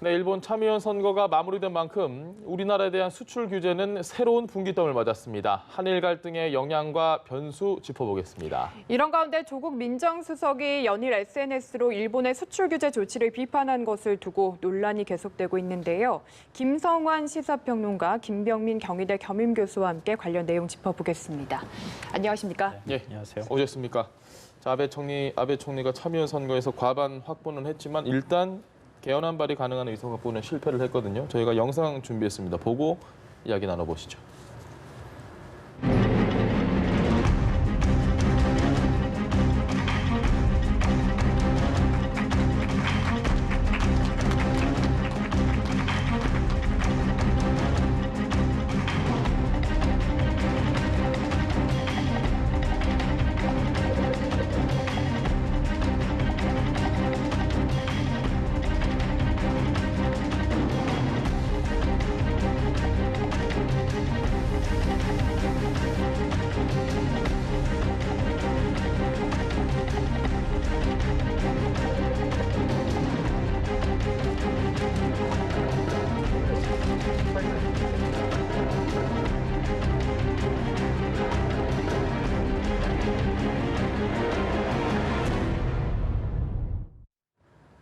네, 일본 참의원 선거가 마무리된 만큼 우리나라에 대한 수출 규제는 새로운 분기점을 맞았습니다. 한일 갈등의 영향과 변수 짚어보겠습니다. 이런 가운데 조국 민정수석이 연일 SNS로 일본의 수출 규제 조치를 비판한 것을 두고 논란이 계속되고 있는데요. 김성환 시사평론가, 김병민 경희대 겸임교수와 함께 관련 내용 짚어보겠습니다. 안녕하십니까? 예, 안녕하세요. 오셨습니까? 자, 아베 총리가 참의원 선거에서 과반 확보는 했지만 일단 개헌안 발의 가능한 의석 확보는 실패를 했거든요. 저희가 영상 준비했습니다. 보고 이야기 나눠보시죠.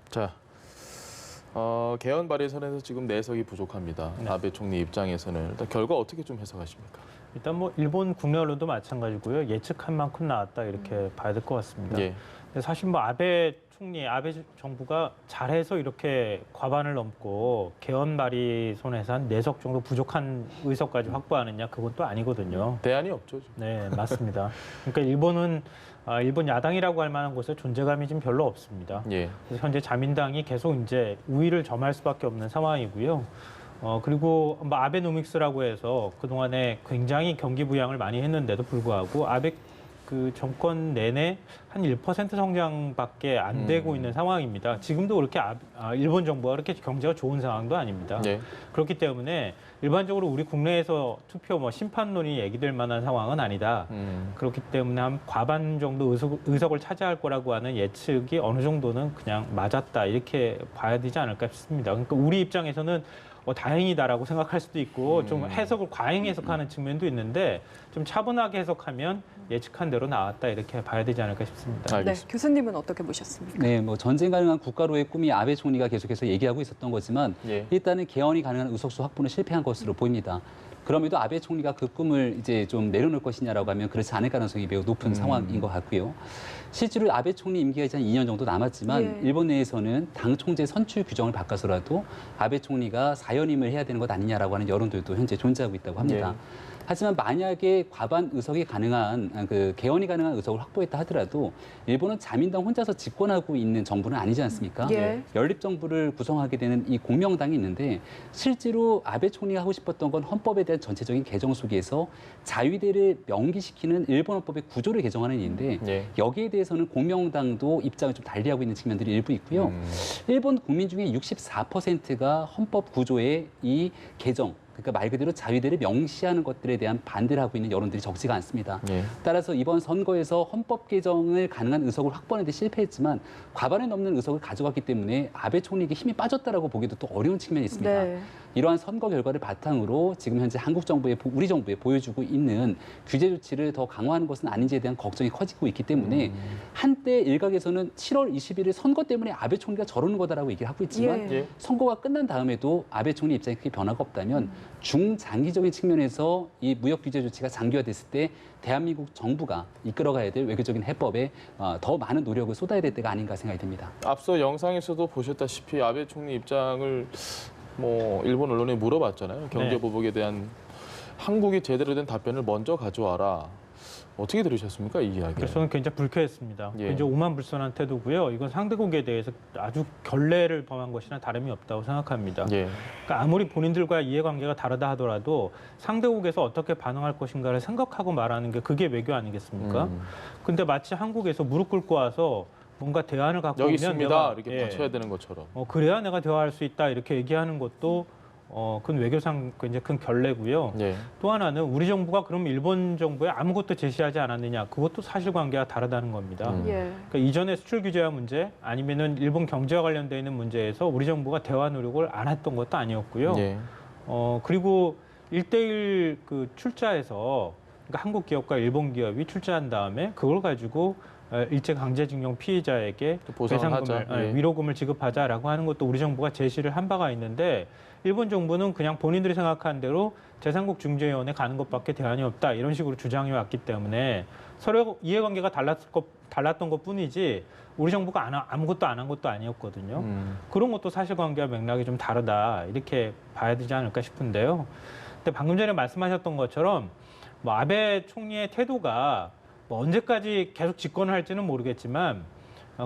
자, 개헌 발의선에서 지금 4석이 부족합니다. 네. 아베 총리 입장에서는 일단 결과 어떻게 좀 해석하십니까? 일단 뭐 일본 국내 언론도 마찬가지고요. 예측한 만큼 나왔다 이렇게 봐야 될 것 같습니다. 예. 근데 사실 뭐 아베 정부가 잘해서 이렇게 과반을 넘고 개헌 발의선에서 한 4석 정도 부족한 의석까지 확보하느냐 그건 또 아니거든요. 대안이 없죠. 지금. 네, 맞습니다. 그러니까 일본 야당이라고 할 만한 곳에 존재감이 좀 별로 없습니다. 예. 그래서 현재 자민당이 계속 이제 우위를 점할 수밖에 없는 상황이고요. 그리고 뭐 아베노믹스라고 해서 그동안에 굉장히 경기 부양을 많이 했는데도 불구하고 아베 그 정권 내내 한 1% 성장밖에 안 되고 있는 상황입니다. 지금도 그렇게 일본 정부가 그렇게 경제가 좋은 상황도 아닙니다. 예. 그렇기 때문에 일반적으로 우리 국내에서 투표 심판론이 얘기될 만한 상황은 아니다. 그렇기 때문에 한 과반 정도 의석을 차지할 거라고 하는 예측이 어느 정도는 그냥 맞았다 이렇게 봐야 되지 않을까 싶습니다. 그러니까 우리 입장에서는 다행이다라고 생각할 수도 있고 좀 해석을 과잉 해석하는 측면도 있는데 좀 차분하게 해석하면 예측한 대로 나왔다 이렇게 봐야 되지 않을까 싶습니다. 알겠습니다. 네, 교수님은 어떻게 보셨습니까? 네, 뭐 전쟁 가능한 국가로의 꿈이 아베 총리가 계속해서 얘기하고 있었던 거지만 예. 일단은 개헌이 가능한 의석수 확보는 실패한 것으로 보입니다. 그럼에도 아베 총리가 그 꿈을 이제 좀 내려놓을 것이냐라고 하면 그렇지 않을 가능성이 매우 높은 상황인 것 같고요. 실제로 아베 총리 임기가 이제 한 2년 정도 남았지만 예. 일본 내에서는 당 총재 선출 규정을 바꿔서라도 아베 총리가 사연임을 해야 되는 것 아니냐라고 하는 여론들도 현재 존재하고 있다고 합니다. 예. 하지만 만약에 과반 의석이 가능한 개헌이 가능한 의석을 확보했다 하더라도 일본은 자민당 혼자서 집권하고 있는 정부는 아니지 않습니까? 예. 연립 정부를 구성하게 되는 이 공명당이 있는데 실제로 아베 총리가 하고 싶었던 건 헌법에 대한 전체적인 개정 속에서 자위대를 명기시키는 일본 헌법의 구조를 개정하는 일인데 예. 여기에 대해서는 공명당도 입장을 좀 달리하고 있는 측면들이 일부 있고요. 일본 국민 중에 64%가 헌법 구조의 이 개정 그러니까 말 그대로 자위대를 명시하는 것들에 대한 반대를 하고 있는 여론들이 적지가 않습니다. 예. 따라서 이번 선거에서 헌법 개정을 가능한 의석을 확보하는 데 실패했지만 과반을 넘는 의석을 가져갔기 때문에 아베 총리에게 힘이 빠졌다라고 보기도 또 어려운 측면이 있습니다. 네. 이러한 선거 결과를 바탕으로 지금 현재 우리 정부에 보여주고 있는 규제 조치를 더 강화하는 것은 아닌지에 대한 걱정이 커지고 있기 때문에 한때 일각에서는 7월 21일 선거 때문에 아베 총리가 저러는 거다라고 얘기를 하고 있지만 예. 선거가 끝난 다음에도 아베 총리 입장에 크게 변화가 없다면 중장기적인 측면에서 이 무역 규제 조치가 장기화됐을 때 대한민국 정부가 이끌어가야 될 외교적인 해법에 더 많은 노력을 쏟아야 될 때가 아닌가 생각이 듭니다. 앞서 영상에서도 보셨다시피 아베 총리 입장을 일본 언론에 물어봤잖아요. 경제 네. 보복에 대한 한국이 제대로 된 답변을 먼저 가져와라. 어떻게 들으셨습니까, 이 이야기? 그래서 저는 굉장히 불쾌했습니다. 예. 굉장히 오만불선한 태도고요. 이건 상대국에 대해서 아주 결례를 범한 것이나 다름이 없다고 생각합니다. 예. 그러니까 아무리 본인들과 이해관계가 다르다 하더라도 상대국에서 어떻게 반응할 것인가를 생각하고 말하는 게 그게 외교 아니겠습니까? 근데 마치 한국에서 무릎 꿇고 와서 뭔가 대안을 갖고 여기 오면 있습니다. 내가, 이렇게 예, 받쳐야 되는 것처럼. 그래야 내가 대화할 수 있다 이렇게 얘기하는 것도 그건 외교상 굉장히 큰 결례고요. 예. 또 하나는 우리 정부가 그럼 일본 정부에 아무것도 제시하지 않았느냐, 그것도 사실관계가 다르다는 겁니다. 예. 그러니까 이전에 수출 규제와 문제 아니면은 일본 경제와 관련돼 있는 문제에서 우리 정부가 대화 노력을 안 했던 것도 아니었고요. 예. 그리고 1대1 그 출자해서 그러니까 한국 기업과 일본 기업이 출자한 다음에 그걸 가지고 일제 강제징용 피해자에게 보상을 배상금을, 하자. 예. 위로금을 지급하자라고 하는 것도 우리 정부가 제시를 한 바가 있는데 일본 정부는 그냥 본인들이 생각한 대로 제3국 중재위원회 가는 것밖에 대안이 없다 이런 식으로 주장해 왔기 때문에 서로 이해관계가 달랐던 것뿐이지 우리 정부가 아무것도 안 한 것도 아니었거든요. 그런 것도 사실관계와 맥락이 좀 다르다 이렇게 봐야 되지 않을까 싶은데요. 근데 방금 전에 말씀하셨던 것처럼 뭐 아베 총리의 태도가 뭐 언제까지 계속 집권을 할지는 모르겠지만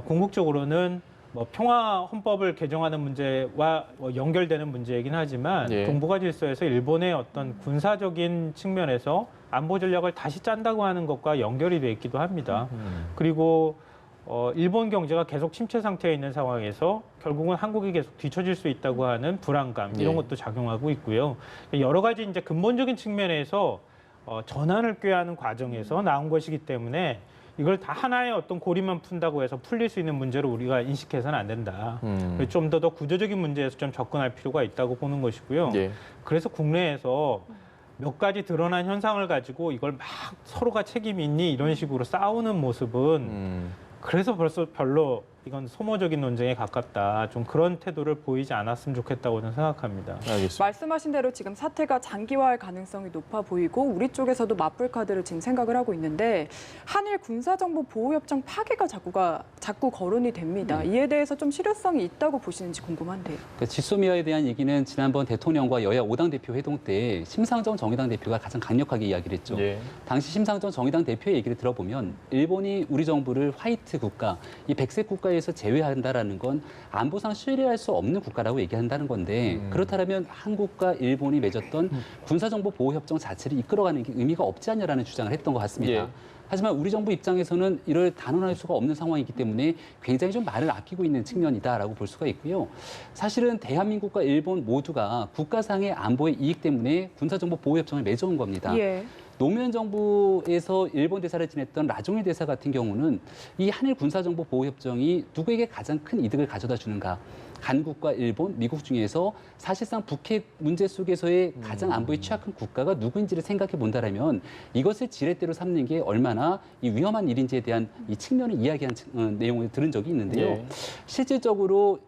궁극적으로는 뭐 평화 헌법을 개정하는 문제와 연결되는 문제이긴 하지만 예. 동북아 질서에서 일본의 어떤 군사적인 측면에서 안보 전략을 다시 짠다고 하는 것과 연결이 돼 있기도 합니다. 그리고 일본 경제가 계속 침체 상태에 있는 상황에서 결국은 한국이 계속 뒤처질 수 있다고 하는 불안감 이런 예. 것도 작용하고 있고요. 여러 가지 이제 근본적인 측면에서 전환을 꾀하는 과정에서 나온 것이기 때문에 이걸 다 하나의 어떤 고리만 푼다고 해서 풀릴 수 있는 문제로 우리가 인식해서는 안 된다. 좀 더 구조적인 문제에서 좀 접근할 필요가 있다고 보는 것이고요. 예. 그래서 국내에서 몇 가지 드러난 현상을 가지고 이걸 막 서로가 책임이 있니 이런 식으로 싸우는 모습은 그래서 벌써 별로 이건 소모적인 논쟁에 가깝다. 좀 그런 태도를 보이지 않았으면 좋겠다고 저는 생각합니다. 알겠습니다. 말씀하신 대로 지금 사태가 장기화할 가능성이 높아 보이고 우리 쪽에서도 맞불 카드를 지금 생각을 하고 있는데 한일 군사정보 보호협정 파기가 자꾸 거론이 됩니다. 이에 대해서 좀 실효성이 있다고 보시는지 궁금한데요. 그러니까 지소미아에 대한 얘기는 지난번 대통령과 여야 5당 대표 회동 때 심상정 정의당 대표가 가장 강력하게 이야기를 했죠. 예. 당시 심상정 정의당 대표의 얘기를 들어보면 일본이 우리 정부를 화이트 국가, 이 백색 국가에서 제외한다라는 건 안보상 신뢰할 수 없는 국가라고 얘기한다는 건데 그렇다면 한국과 일본이 맺었던 군사정보 보호협정 자체를 이끌어가는 게 의미가 없지 않냐라는 주장을 했던 것 같습니다. 예. 하지만 우리 정부 입장에서는 이를 단언할 수가 없는 상황이기 때문에 굉장히 좀 말을 아끼고 있는 측면이다라고 볼 수가 있고요. 사실은 대한민국과 일본 모두가 국가상의 안보의 이익 때문에 군사정보 보호협정을 맺어온 겁니다. 예. 노무현 정부에서 일본 대사를 지냈던 라종일 대사 같은 경우는 이 한일 군사정보 보호협정이 누구에게 가장 큰 이득을 가져다 주는가. 한국과 일본, 미국 중에서 사실상 북핵 문제 속에서의 가장 안보에 취약한 국가가 누구인지를 생각해 본다라면 이것을 지렛대로 삼는 게 얼마나 이 위험한 일인지에 대한 이 측면을 이야기한 내용을 들은 적이 있는데요. 예. 실질적으로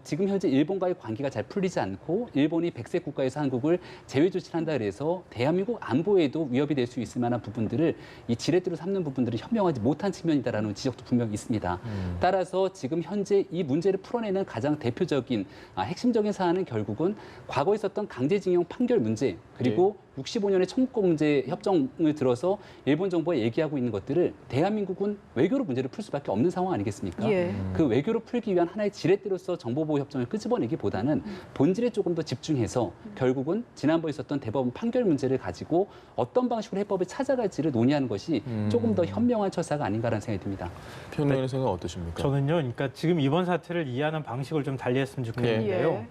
지금 현재 일본과의 관계가 잘 풀리지 않고 일본이 백색 국가에서 한국을 제외 조치를 한다 그래서 대한민국 안보에도 위협이 될 수 있을 만한 부분들을 이 지렛대로 삼는 부분들을 현명하지 못한 측면이다라는 지적도 분명히 있습니다. 따라서 지금 현재 이 문제를 풀어내는 가장 대표적인 핵심적인 사안은 결국은 과거에 있었던 강제징용 판결 문제 그리고 65년의 청구권 문제 협정을 들어서 일본 정부가 얘기하고 있는 것들을 대한민국은 외교로 문제를 풀 수밖에 없는 상황 아니겠습니까? 예. 그 외교로 풀기 위한 하나의 지렛대로서 정보보호 협정을 끄집어내기보다는 본질에 조금 더 집중해서 결국은 지난번에 있었던 대법원 판결 문제를 가지고 어떤 방식으로 해법을 찾아갈지를 논의하는 것이 조금 더 현명한 처사가 아닌가라는 생각이 듭니다. 평론의 생각 어떠십니까? 저는요, 그러니까 지금 이번 사태를 이해하는 방식을 좀 달리했으면 좋겠는데요. 예.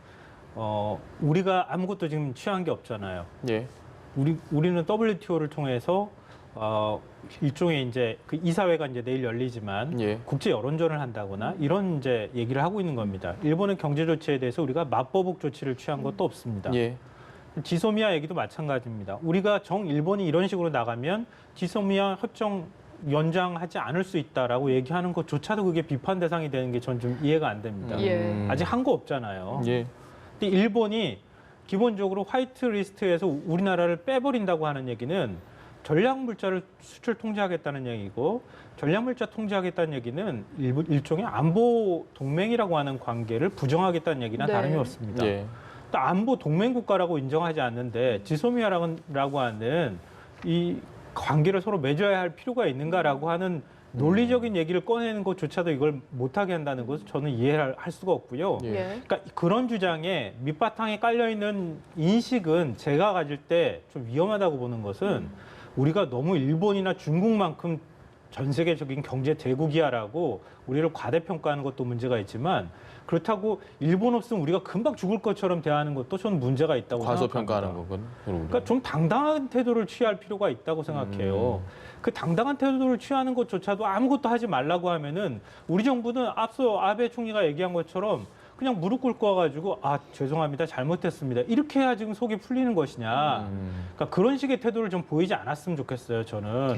우리가 아무것도 지금 취한 게 없잖아요. 예. 우리는 WTO를 통해서 일종의 이제 그 이사회가 이제 내일 열리지만 예. 국제 여론전을 한다거나 이런 이제 얘기를 하고 있는 겁니다. 일본의 경제 조치에 대해서 우리가 맞보복 조치를 취한 것도 없습니다. 예. 지소미아 얘기도 마찬가지입니다. 우리가 일본이 이런 식으로 나가면 지소미아 협정 연장하지 않을 수 있다라고 얘기하는 것조차도 그게 비판 대상이 되는 게 전 좀 이해가 안 됩니다. 예. 아직 한 거 없잖아요. 예. 근데 일본이 기본적으로 화이트 리스트에서 우리나라를 빼버린다고 하는 얘기는 전략물자를 수출 통제하겠다는 얘기고 전략물자 통제하겠다는 얘기는 일종의 안보 동맹이라고 하는 관계를 부정하겠다는 얘기나 네. 다름이 없습니다. 예. 또 안보 동맹 국가라고 인정하지 않는데 지소미아라고 하는 이 관계를 서로 맺어야 할 필요가 있는가라고 하는 논리적인 얘기를 꺼내는 것조차도 이걸 못하게 한다는 것을 저는 이해할 수가 없고요. 예. 예. 그러니까 그런 주장에 밑바탕에 깔려 있는 인식은 제가 가질 때 좀 위험하다고 보는 것은 우리가 너무 일본이나 중국만큼 전 세계적인 경제 대국이야라고 우리를 과대평가하는 것도 문제가 있지만 그렇다고 일본 없으면 우리가 금방 죽을 것처럼 대하는 것도 저는 문제가 있다고 과소평가하는 생각합니다. 거군. 그러니까 좀 당당한 태도를 취할 필요가 있다고 생각해요. 그 당당한 태도를 취하는 것조차도 아무것도 하지 말라고 하면은 우리 정부는 앞서 아베 총리가 얘기한 것처럼 그냥 무릎 꿇고 와가지고 아 죄송합니다 잘못했습니다 이렇게 해야 지금 속이 풀리는 것이냐. 그러니까 그런 식의 태도를 좀 보이지 않았으면 좋겠어요 저는.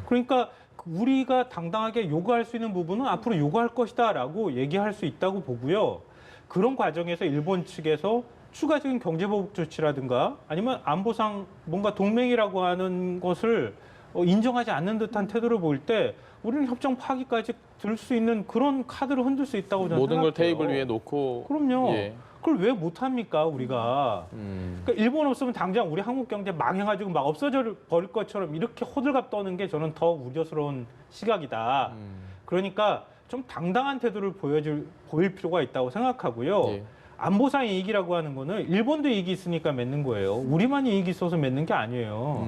그러니까 우리가 당당하게 요구할 수 있는 부분은 앞으로 요구할 것이다라고 얘기할 수 있다고 보고요. 그런 과정에서 일본 측에서 추가적인 경제보복 조치라든가 아니면 안보상 뭔가 동맹이라고 하는 것을 인정하지 않는 듯한 태도를 보일 때 우리는 협정 파기까지 들 수 있는 그런 카드를 흔들 수 있다고 저는 모든 걸 생각해요. 테이블 위에 놓고. 그럼요. 예. 그걸 왜 못합니까 우리가. 그러니까 일본 없으면 당장 우리 한국 경제 망해가지고 막 없어져 버릴 것처럼 이렇게 호들갑 떠는 게 저는 더 우려스러운 시각이다. 그러니까 좀 당당한 태도를 보일 필요가 있다고 생각하고요. 예. 안보상 이익이라고 하는 거는 일본도 이익이 있으니까 맺는 거예요. 우리만 이익이 있어서 맺는 게 아니에요.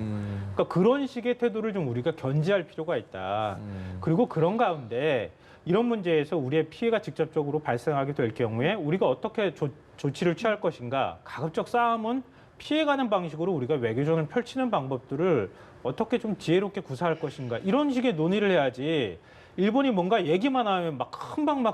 그러니까 그런 식의 태도를 좀 우리가 견지할 필요가 있다. 그리고 그런 가운데 이런 문제에서 우리의 피해가 직접적으로 발생하게 될 경우에 우리가 어떻게 조치를 취할 것인가. 가급적 싸움은 피해가는 방식으로 우리가 외교전을 펼치는 방법들을 어떻게 좀 지혜롭게 구사할 것인가. 이런 식의 논의를 해야지 일본이 뭔가 얘기만 하면 막 금방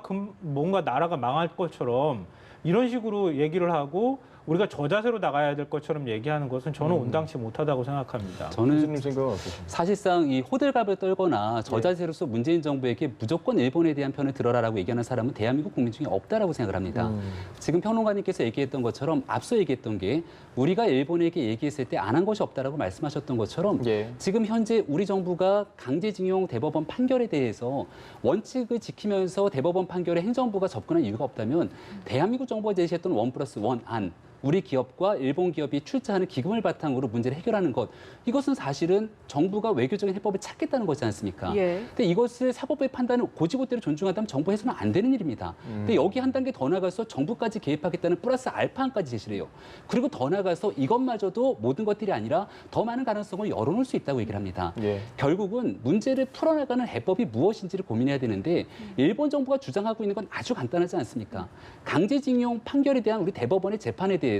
뭔가 나라가 망할 것처럼 이런 식으로 얘기를 하고 우리가 저자세로 나가야 될 것처럼 얘기하는 것은 저는 온당치 못하다고 생각합니다. 교수님 저는 생각은 어떠십니까? 사실상 이 호들갑을 떨거나 저자세로서 문재인 정부에게 무조건 일본에 대한 편을 들어라라고 얘기하는 사람은 대한민국 국민 중에 없다라고 생각을 합니다. 지금 평론가님께서 얘기했던 것처럼 앞서 얘기했던 게 우리가 일본에게 얘기했을 때 안 한 것이 없다라고 말씀하셨던 것처럼 예. 지금 현재 우리 정부가 강제징용 대법원 판결에 대해서 원칙을 지키면서 대법원 판결에 행정부가 접근한 이유가 없다면 대한민국 정부가 제시했던 1+1 안 우리 기업과 일본 기업이 출자하는 기금을 바탕으로 문제를 해결하는 것 이것은 사실은 정부가 외교적인 해법을 찾겠다는 거지 않습니까? 예. 근데 이것을 사법부의 판단을 고지고대로 존중한다면 정부 해서는 안 되는 일입니다. 근데 여기 한 단계 더 나가서 정부까지 개입하겠다는 플러스 알파안까지 제시를 해요. 그리고 더 나가서 이것마저도 모든 것들이 아니라 더 많은 가능성을 열어놓을 수 있다고 얘기를 합니다. 예. 결국은 문제를 풀어나가는 해법이 무엇인지를 고민해야 되는데 일본 정부가 주장하고 있는 건 아주 간단하지 않습니까? 강제징용 판결에 대한 우리 대법원의 재판에 대해서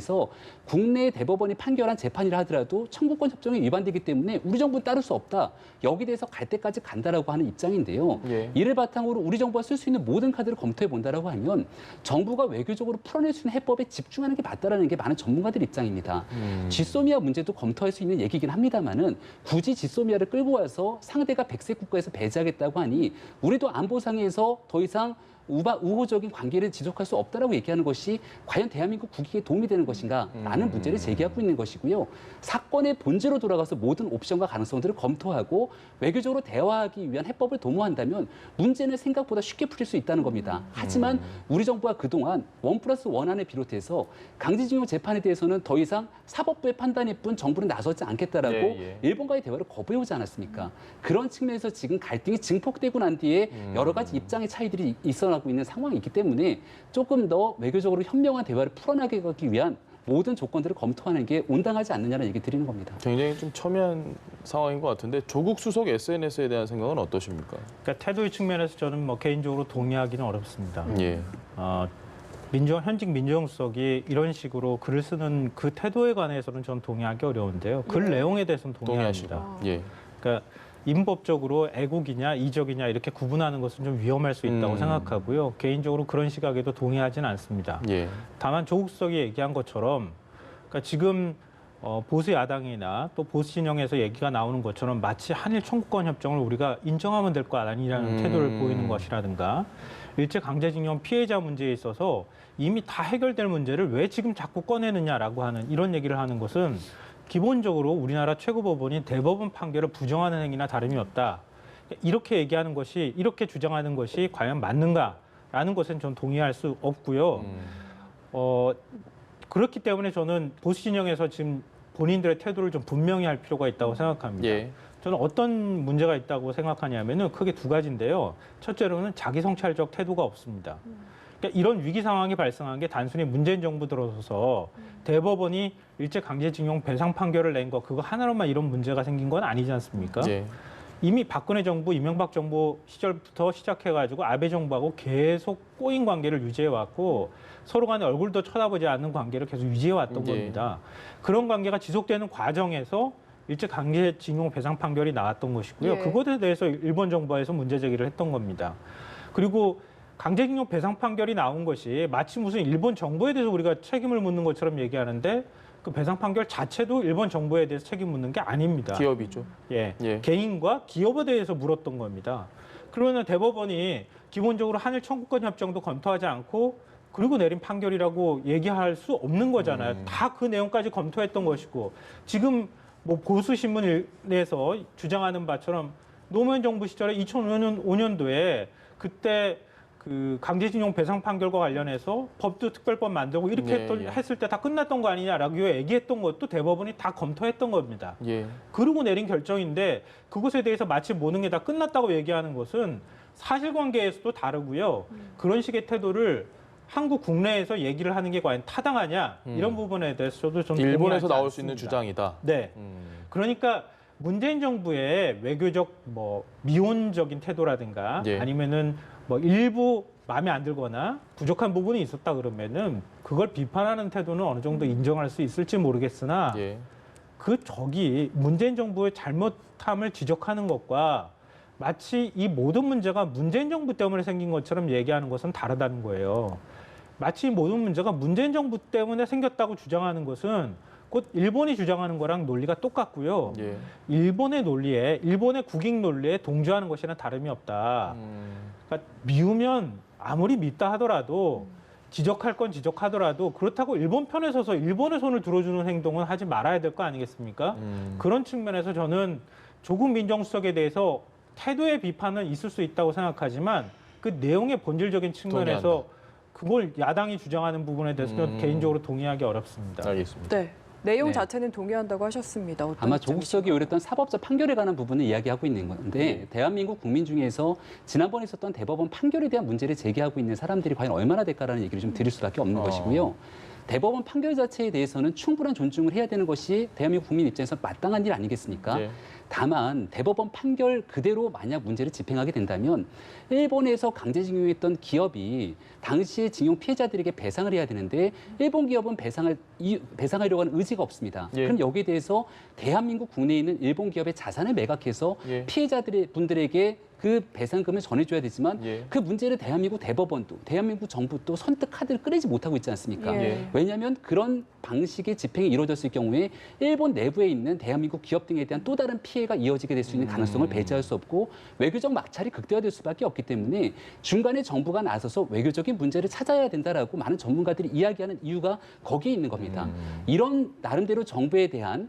국내 대법원이 판결한 재판이라 하더라도 청구권 협정에 위반되기 때문에 우리 정부는 따를 수 없다. 여기 대해서 갈 때까지 간다라고 하는 입장인데요. 예. 이를 바탕으로 우리 정부가 쓸 수 있는 모든 카드를 검토해 본다라고 하면 정부가 외교적으로 풀어낼 수 있는 해법에 집중하는 게 맞다라는 게 많은 전문가들 입장입니다. 지소미아 문제도 검토할 수 있는 얘기긴 합니다만은 굳이 지소미아를 끌고 와서 상대가 백색 국가에서 배제하겠다고 하니 우리도 안보상에서 더 이상 우호적인 관계를 지속할 수 없다라고 얘기하는 것이 과연 대한민국 국익에 도움이 되는 것인가라는 문제를 제기하고 있는 것이고요. 사건의 본질로 돌아가서 모든 옵션과 가능성들을 검토하고 외교적으로 대화하기 위한 해법을 도모한다면 문제는 생각보다 쉽게 풀릴 수 있다는 겁니다. 하지만 우리 정부가 그동안 1+1 안을 비롯해서 강제징용 재판에 대해서는 더 이상 사법부의 판단일 뿐 정부는 나서지 않겠다라고 예. 일본과의 대화를 거부해오지 않았습니까? 그런 측면에서 지금 갈등이 증폭되고 난 뒤에 여러 가지 입장의 차이들이 있어나고 있는 상황이 있기 때문에 조금 더 외교적으로 현명한 대화를 풀어나가기 위한 모든 조건들을 검토하는 게 온당하지 않느냐는 얘기 드리는 겁니다. 굉장히 좀 첨예한 상황인 것 같은데 조국 수석 SNS에 대한 생각은 어떠십니까? 그러니까 태도의 측면에서 저는 뭐 개인적으로 동의하기는 어렵습니다. 예. 현직 민정수석이 이런 식으로 글을 쓰는 그 태도에 관해서는 저는 동의하기 어려운데요. 글 내용에 대해서는 동의합니다. 동의하시고. 예. 그러니까 인법적으로 애국이냐 이적이냐 이렇게 구분하는 것은 좀 위험할 수 있다고 생각하고요. 개인적으로 그런 시각에도 동의하지는 않습니다. 예. 다만 조국 수석이 얘기한 것처럼 그러니까 지금 보수 야당이나 또 보수 진영에서 얘기가 나오는 것처럼 마치 한일 청구권 협정을 우리가 인정하면 될 거 아니라는 태도를 보이는 것이라든가 일제 강제징용 피해자 문제에 있어서 이미 다 해결될 문제를 왜 지금 자꾸 꺼내느냐라고 하는 이런 얘기를 하는 것은 기본적으로 우리나라 최고법원이 대법원 판결을 부정하는 행위나 다름이 없다. 이렇게 얘기하는 것이 이렇게 주장하는 것이 과연 맞는가라는 것은 전 동의할 수 없고요. 그렇기 때문에 저는 보수 진영에서 지금 본인들의 태도를 좀 분명히 할 필요가 있다고 생각합니다. 예. 저는 어떤 문제가 있다고 생각하냐면은 크게 두 가지인데요. 첫째로는 자기 성찰적 태도가 없습니다. 그러니까 이런 위기 상황이 발생한 게 단순히 문재인 정부 들어서서 대법원이 일제 강제징용 배상 판결을 낸 거 그거 하나로만 이런 문제가 생긴 건 아니지 않습니까? 예. 이미 박근혜 정부, 이명박 정부 시절부터 시작해가지고 아베 정부하고 계속 꼬인 관계를 유지해왔고 서로 간에 얼굴도 쳐다보지 않는 관계를 계속 유지해왔던 겁니다. 그런 관계가 지속되는 과정에서 일제 강제징용 배상 판결이 나왔던 것이고요. 예. 그것에 대해서 일본 정부에서 문제 제기를 했던 겁니다. 그리고 강제징용 배상 판결이 나온 것이 마치 무슨 일본 정부에 대해서 우리가 책임을 묻는 것처럼 얘기하는데 그 배상 판결 자체도 일본 정부에 대해서 책임 묻는 게 아닙니다. 기업이죠. 예, 예. 개인과 기업에 대해서 물었던 겁니다. 그러면 대법원이 기본적으로 한일 청구권 협정도 검토하지 않고 그리고 내린 판결이라고 얘기할 수 없는 거잖아요. 다 그 내용까지 검토했던 것이고 지금 뭐 보수 신문에서 주장하는 바처럼 노무현 정부 시절에 2005년도에 그때 그 강제징용 배상 판결과 관련해서 법도 특별법 만들고 이렇게 했을 때 다 끝났던 거 아니냐라고 얘기했던 것도 대법원이 다 검토했던 겁니다. 예. 그러고 내린 결정인데 그것에 대해서 마치 모든 게 다 끝났다고 얘기하는 것은 사실관계에서도 다르고요. 그런 식의 태도를 한국 국내에서 얘기를 하는 게 과연 타당하냐 이런 부분에 대해서 저도 좀 일본에서 동의하지 나올 수 있는 않습니다. 주장이다. 네. 그러니까 문재인 정부의 외교적 뭐 미온적인 태도라든가 예. 아니면은 뭐 일부 마음에 안 들거나 부족한 부분이 있었다 그러면은 그걸 비판하는 태도는 어느 정도 인정할 수 있을지 모르겠으나 예. 그 적이 문재인 정부의 잘못함을 지적하는 것과 마치 이 모든 문제가 문재인 정부 때문에 생긴 것처럼 얘기하는 것은 다르다는 거예요. 마치 이 모든 문제가 문재인 정부 때문에 생겼다고 주장하는 것은 곧 일본이 주장하는 거랑 논리가 똑같고요. 예. 일본의 논리에, 일본의 국익 논리에 동조하는 것이나 다름이 없다. 그러니까 미우면 아무리 밉다 하더라도 지적할 건 지적하더라도 그렇다고 일본 편에 서서 일본의 손을 들어주는 행동은 하지 말아야 될 거 아니겠습니까? 그런 측면에서 저는 조국 민정수석에 대해서 태도의 비판은 있을 수 있다고 생각하지만 그 내용의 본질적인 측면에서 동의한다. 그걸 야당이 주장하는 부분에 대해서는 개인적으로 동의하기 어렵습니다. 알겠습니다. 네. 내용 네. 자체는 동의한다고 하셨습니다. 어떤 아마 조국 수석이 오랬던 사법적 판결에 관한 부분을 이야기하고 있는 건데 대한민국 국민 중에서 지난번에 있었던 대법원 판결에 대한 문제를 제기하고 있는 사람들이 과연 얼마나 될까라는 얘기를 좀 드릴 수밖에 없는 것이고요. 대법원 판결 자체에 대해서는 충분한 존중을 해야 되는 것이 대한민국 국민 입장에서 마땅한 일 아니겠습니까? 예. 다만 대법원 판결 그대로 만약 문제를 집행하게 된다면 일본에서 강제징용했던 기업이 당시의 징용 피해자들에게 배상을 해야 되는데 일본 기업은 배상하려고 하는 의지가 없습니다. 예. 그럼 여기에 대해서 대한민국 국내에 있는 일본 기업의 자산을 매각해서 예. 피해자분들에게 그 배상금을 전해줘야 되지만 예. 그 문제를 대한민국 대법원도 대한민국 정부도 선뜻 카드를 꺼내지 못하고 있지 않습니까? 예. 왜냐하면 그런 방식의 집행이 이루어졌을 경우에 일본 내부에 있는 대한민국 기업 등에 대한 또 다른 피해가 이어지게 될 수 있는 가능성을 배제할 수 없고 외교적 막찰이 극대화될 수밖에 없기 때문에 중간에 정부가 나서서 외교적인 문제를 찾아야 된다라고 많은 전문가들이 이야기하는 이유가 거기에 있는 겁니다. 이런 나름대로 정부에 대한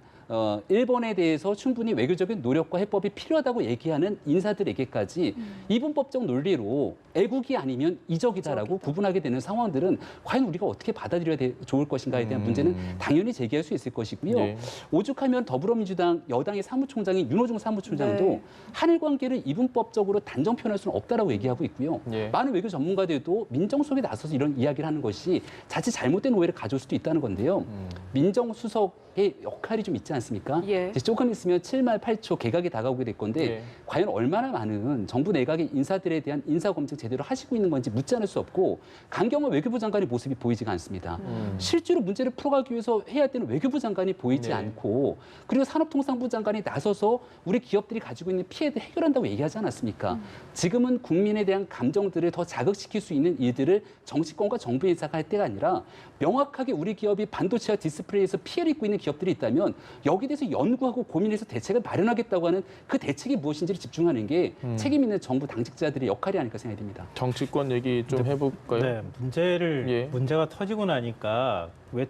일본에 대해서 충분히 외교적인 노력과 해법이 필요하다고 얘기하는 인사들에게까지 이분법적 논리로 애국이 아니면 이적이다라고 구분하게 되는 상황들은 과연 우리가 어떻게 받아들여야 좋을 것인가에 대한 문제는 당연히 제기할 수 있을 것이고요. 예. 오죽하면 더불어민주당 여당의 사무총장인 윤호중 사무총장도 네. 한일 관계를 이분법적으로 단정 표현할 수는 없다라고 얘기하고 있고요. 예. 많은 외교 전문가들도 민정수석에 나서서 이런 이야기를 하는 것이 자칫 잘못된 오해를 가져올 수도 있다는 건데요. 민정수석의 역할이 좀 있지 않습니까? 예. 이제 조금 있으면 7말 8초 개각이 다가오게 될 건데 예. 과연 얼마나 많은 정부 내각의 인사들에 대한 인사검증 제대로 하시고 있는 건지 묻지 않을 수 없고 강경화 외교부 장관의 모습이 보이지가 않습니다. 실제로 문제를 풀어가기 위해서 해야 되는 외교부 장관이 보이지 네. 않고 그리고 산업통상부 장관이 나서서 우리 기업들이 가지고 있는 피해를 해결한다고 얘기하지 않았습니까? 지금은 국민에 대한 감정들을 더 자극시킬 수 있는 일들을 정치권과 정부 인사가 할 때가 아니라 명확하게 우리 기업이 반도체와 디스플레이에서 피해를 입고 있는 기업들이 있다면 여기에 대해서 연구하고 고민해서 대책을 마련하겠다고 하는 그 대책이 무엇인지를 집중하는 게 책임 있는 정부 당직자들의 역할이 아닐까 생각이 듭니다. 정치권 얘기 좀 해볼까요? 네, 문제가 터지고 나니까 왜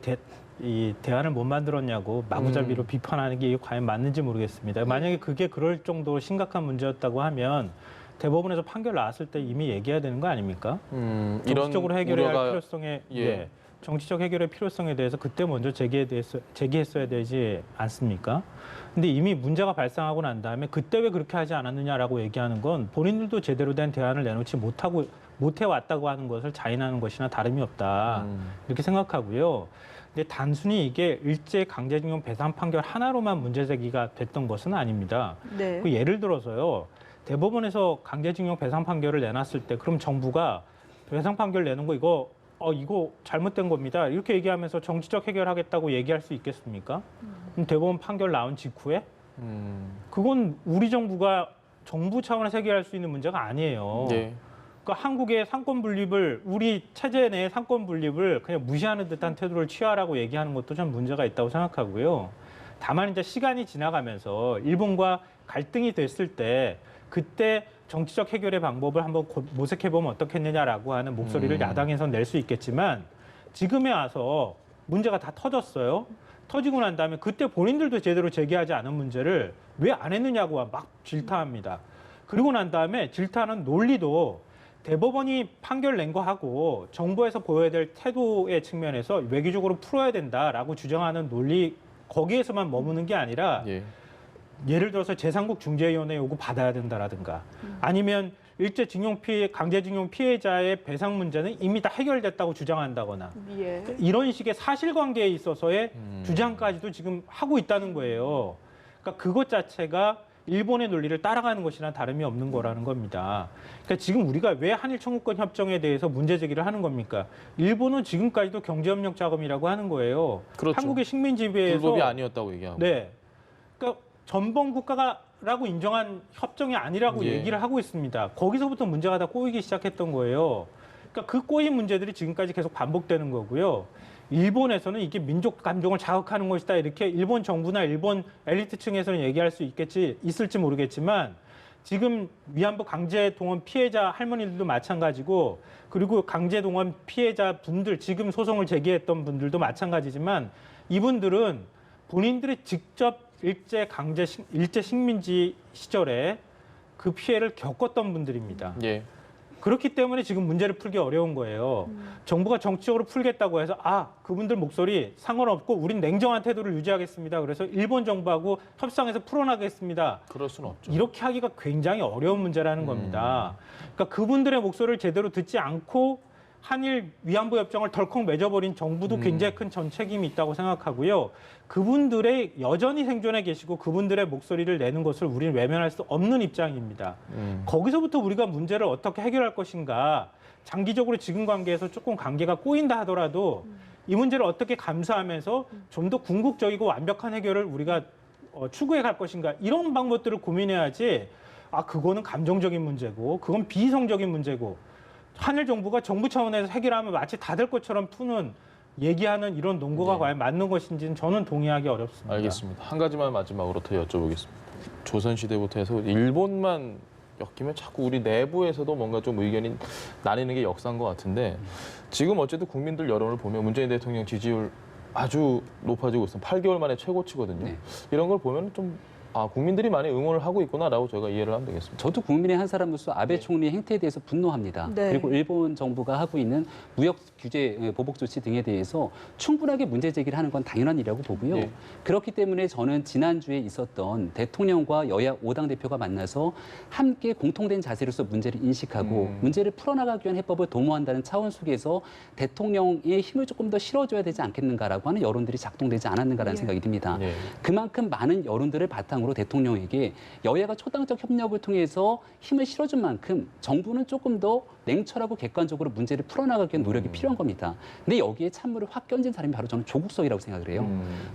이 대안을 못 만들었냐고 마구잡이로 비판하는 게 과연 맞는지 모르겠습니다. 만약에 그게 그럴 정도로 심각한 문제였다고 하면 대법원에서 판결 나왔을 때 이미 얘기해야 되는 거 아닙니까? 정치적으로 해결해야 할 필요성에 예. 정치적 해결의 필요성에 대해서 그때 먼저 제기했어야 되지 않습니까? 근데 이미 문제가 발생하고 난 다음에 그때 왜 그렇게 하지 않았느냐라고 얘기하는 건 본인들도 제대로 된 대안을 내놓지 못하고 못 해왔다고 하는 것을 자인하는 것이나 다름이 없다. 이렇게 생각하고요. 근데 단순히 이게 일제 강제징용 배상 판결 하나로만 문제 제기가 됐던 것은 아닙니다. 네. 그 예를 들어서요. 대법원에서 강제징용 배상 판결을 내놨을 때 그럼 정부가 배상 판결 내는 거 이거 잘못된 겁니다. 이렇게 얘기하면서 정치적 해결하겠다고 얘기할 수 있겠습니까? 그럼 대법원 판결 나온 직후에 그건 우리 정부가 정부 차원에서 해결할 수 있는 문제가 아니에요. 네. 그러니까 한국의 상권 분립을 우리 체제 내의 상권 분립을 그냥 무시하는 듯한 태도를 취하라고 얘기하는 것도 좀 문제가 있다고 생각하고요. 다만 이제 시간이 지나가면서 일본과 갈등이 됐을 때 그때 정치적 해결의 방법을 한번 모색해 보면 어떻겠느냐라고 하는 목소리를 야당에서 낼 수 있겠지만 지금에 와서 문제가 다 터졌어요. 터지고 난 다음에 그때 본인들도 제대로 제기하지 않은 문제를 왜 안 했느냐고 막 질타합니다. 그리고 난 다음에 질타하는 논리도 대법원이 판결 낸 거 하고 정부에서 보여야 될 태도의 측면에서 외교적으로 풀어야 된다라고 주장하는 논리 거기에서만 머무는 게 아니라 예. 예를 들어서 제3국 중재위원회 요구 받아야 된다라든가 아니면 일제징용 피해, 강제징용 피해자의 배상 문제는 이미 다 해결됐다고 주장한다거나 예. 이런 식의 사실관계에 있어서의 주장까지도 지금 하고 있다는 거예요. 그러니까 그것 자체가 일본의 논리를 따라가는 것이나 다름이 없는 거라는 겁니다. 그러니까 지금 우리가 왜 한일 청구권 협정에 대해서 문제 제기를 하는 겁니까? 일본은 지금까지도 경제협력 자금이라고 하는 거예요. 그렇죠. 한국의 식민 지배에서 불법이 아니었다고 얘기하고. 네. 그러니까 전범 국가라고 인정한 협정이 아니라고 예. 얘기를 하고 있습니다. 거기서부터 문제가 다 꼬이기 시작했던 거예요. 그러니까 그 꼬인 문제들이 지금까지 계속 반복되는 거고요. 일본에서는 이게 민족 감정을 자극하는 것이다. 이렇게 일본 정부나 일본 엘리트층에서는 얘기할 수 있을지 모르겠지만 지금 위안부 강제 동원 피해자 할머니들도 마찬가지고 그리고 강제 동원 피해자 분들 지금 소송을 제기했던 분들도 마찬가지지만 이분들은 본인들이 직접 일제 식민지 시절에 그 피해를 겪었던 분들입니다. 예. 그렇기 때문에 지금 문제를 풀기 어려운 거예요. 정부가 정치적으로 풀겠다고 해서 그분들 목소리 상관없고 우린 냉정한 태도를 유지하겠습니다. 그래서 일본 정부하고 협상해서 풀어나가겠습니다. 그럴 수는 없죠. 이렇게 하기가 굉장히 어려운 문제라는 겁니다. 그러니까 그분들의 목소리를 제대로 듣지 않고 한일 위안부 협정을 덜컥 맺어버린 정부도 굉장히 큰 전 책임이 있다고 생각하고요. 그분들의 여전히 생존해 계시고 그분들의 목소리를 내는 것을 우리는 외면할 수 없는 입장입니다. 거기서부터 우리가 문제를 어떻게 해결할 것인가. 장기적으로 지금 관계에서 조금 관계가 꼬인다 하더라도 이 문제를 어떻게 감수하면서 좀 더 궁극적이고 완벽한 해결을 우리가 추구해 갈 것인가. 이런 방법들을 고민해야지 그거는 감정적인 문제고 그건 비이성적인 문제고 한일 정부가 정부 차원에서 해결하면 마치 다 될 것처럼 얘기하는 이런 논거가 네. 과연 맞는 것인지는 저는 동의하기 어렵습니다. 알겠습니다. 한 가지만 마지막으로 더 여쭤보겠습니다. 조선시대부터 해서 일본만 엮이면 자꾸 우리 내부에서도 뭔가 좀 의견이 나뉘는 게 역사인 것 같은데 지금 어쨌든 국민들 여론을 보면 문재인 대통령 지지율 아주 높아지고 있습니다. 8개월 만에 최고치거든요. 네. 이런 걸 보면 좀 국민들이 많이 응원을 하고 있구나라고 저희가 이해를 하면 되겠습니다. 저도 국민의 한 사람으로서 아베 총리의 행태에 대해서 분노합니다. 네. 그리고 일본 정부가 하고 있는 무역 규제 보복 조치 등에 대해서 충분하게 문제 제기를 하는 건 당연한 일이라고 보고요. 네. 그렇기 때문에 저는 지난주에 있었던 대통령과 여야 5당 대표가 만나서 함께 공통된 자세로서 문제를 인식하고 문제를 풀어나가기 위한 해법을 도모한다는 차원 속에서 대통령의 힘을 조금 더 실어줘야 되지 않겠는가라고 하는 여론들이 작동되지 않았는가라는 예. 생각이 듭니다. 네. 그만큼 많은 여론들을 바탕으로 대통령에게 여야가 초당적 협력을 통해서 힘을 실어준 만큼 정부는 조금 더 냉철하고 객관적으로 문제를 풀어나가기 위한 노력이 필요한 겁니다. 근데 여기에 찬물을 확 끼얹은 사람이 바로 저는 조국석이라고 생각을 해요.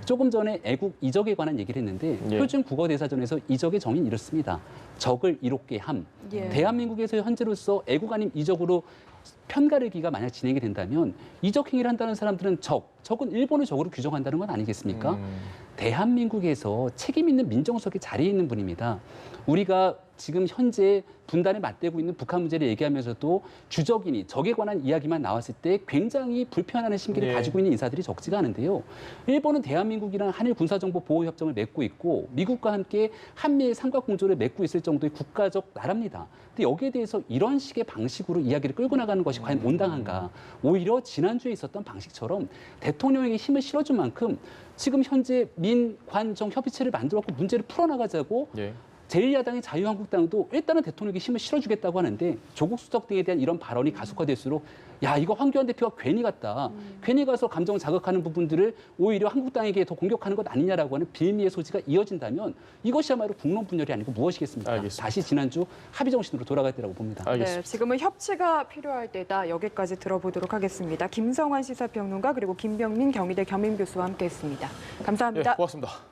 조금 전에 애국 이적에 관한 얘기를 했는데 예. 표준 국어 대사전에서 이적의 정의는 이렇습니다. 적을 이롭게 함. 예. 대한민국에서 현재로서 애국 아닌 이적으로 편가르기가 만약 진행이 된다면 이적 행위를 한다는 사람들은 적은 일본을 적으로 규정한다는 건 아니겠습니까? 대한민국에서 책임 있는 민정수석의 자리에 있는 분입니다. 우리가 지금 현재 분단에 맞대고 있는 북한 문제를 얘기하면서도 주적이니 적에 관한 이야기만 나왔을 때 굉장히 불편한 심기를 네. 가지고 있는 인사들이 적지가 않은데요. 일본은 대한민국이랑 한일 군사정보 보호협정을 맺고 있고 미국과 함께 한미일 삼각공조를 맺고 있을 정도의 국가적 나라입니다. 근데 여기에 대해서 이런 식의 방식으로 이야기를 끌고 나가는 것이 과연 온당한가. 오히려 지난주에 있었던 방식처럼 대통령에게 힘을 실어준 만큼 지금 현재 민관정 협의체를 만들었고 문제를 풀어나가자고 예. 제1야당의 자유한국당도 일단은 대통령에게 힘을 실어주겠다고 하는데 조국 수석 등에 대한 이런 발언이 가속화될수록 야 이거 황교안 대표가 괜히 갔다. 괜히 가서 감정 자극하는 부분들을 오히려 한국당에게 더 공격하는 것 아니냐라고 하는 빌미의 소지가 이어진다면 이것이야말로 국론 분열이 아니고 무엇이겠습니까? 알겠습니다. 다시 지난주 합의 정신으로 돌아갈 때라고 봅니다. 알겠습니다. 네, 지금은 협치가 필요할 때다. 여기까지 들어보도록 하겠습니다. 김성환 시사평론가 그리고 김병민 경희대 겸임교수와 함께했습니다. 감사합니다. 예, 고맙습니다.